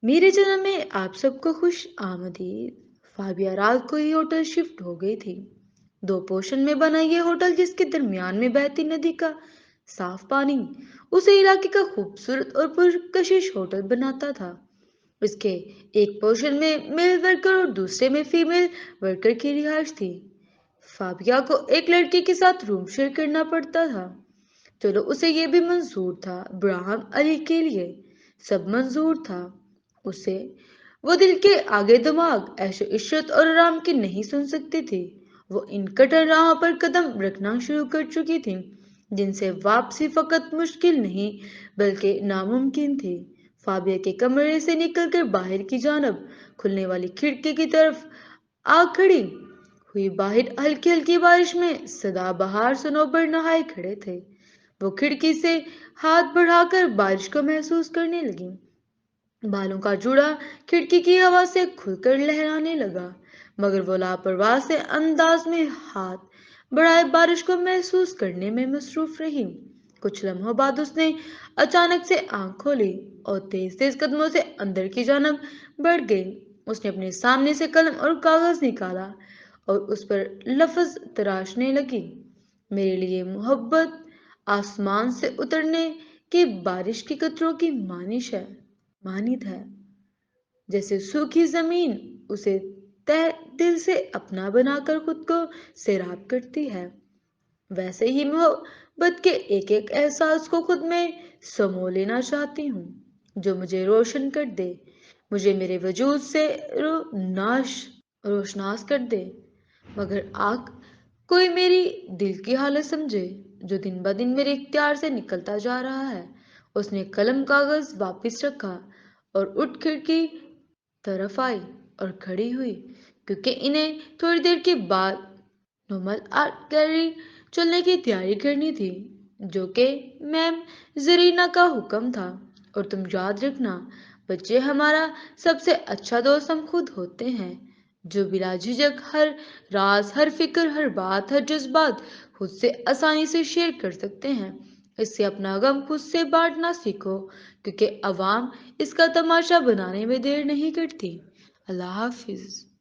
मेरे जन्म में आप सबको खुश आमदीद। फाबिया रात को ही होटल शिफ्ट हो गई थी। दो पोर्शन में बना ये होटल, जिसके दरमियान में बहती नदी का साफ पानी उसे इलाके का खूबसूरत और पुरकशिश होटल बनाता था। इसके एक पोर्शन में मेल वर्कर और दूसरे में फीमेल वर्कर की रिहाइश थी। फाबिया को एक लड़के के साथ रूम शेयर करना पड़ता था। चलो, उसे ये भी मंजूर था। इब्राहिम अली के लिए सब मंजूर था। उसे वो दिल के आगे दिमाग ऐशो इशरत और आराम की नहीं सुन सकती थी। वो इन कठिन राहों पर कदम रखना शुरू कर चुकी थी, जिनसे वापसी फकत मुश्किल नहीं बल्कि नामुमकिन थी। फाबिया के कमरे से निकलकर बाहर की जानब खुलने वाली खिड़की की तरफ आ खड़ी हुई। बाहर हल्की हल्की बारिश में सदाबहार सनोबर नहाए खड़े थे। वो खिड़की से हाथ बढ़ाकर बारिश को महसूस करने लगी। बालों का जूड़ा खिड़की की हवा से खुलकर लहराने लगा, मगर वो लापरवाह से अंदाज में हाथ बढ़ाए बारिश को महसूस करने में मसरूफ रही। कुछ लम्हों बाद उसने अचानक से आंख खोली और तेज तेज कदमों से अंदर की जानब बढ़ गई। उसने अपने सामने से कलम और कागज निकाला और उस पर लफ्ज तराशने लगी। मेरे लिए मोहब्बत आसमान से उतरने की बारिश के कतरों की मानिश है, मानित है। जैसे सूखी जमीन उसे तह दिल से अपना बनाकर खुद को सैराब करती है, वैसे ही मोहब्बत के एक एक एहसास को खुद में समो लेना चाहती हूँ, जो मुझे रोशन कर दे, मुझे मेरे वजूद से रोशनास कर दे। मगर आग कोई मेरी दिल की हालत समझे, जो दिन ब दिन मेरे इख्तियार से निकलता जा रहा है। उसने कलम कागज वापस रखा और उठ खिड़की तरफ आई और खड़ी हुई, क्योंकि इन्हें थोड़ी देर के बाद नॉर्मल आर्ट गैलरी चलने की तैयारी करनी थी, जो कि मैम जरीना का हुक्म था। और तुम याद रखना बच्चे, हमारा सबसे अच्छा दोस्त हम खुद होते हैं, जो बिला झिझक हर राज, हर फिक्र, हर बात, हर जज्बात खुद से आसानी से शेयर कर सकते हैं। इससे अपना गम खुद से बांटना सीखो, क्योंकि अवाम इसका तमाशा बनाने में देर नहीं करती। अल्लाह हाफिज।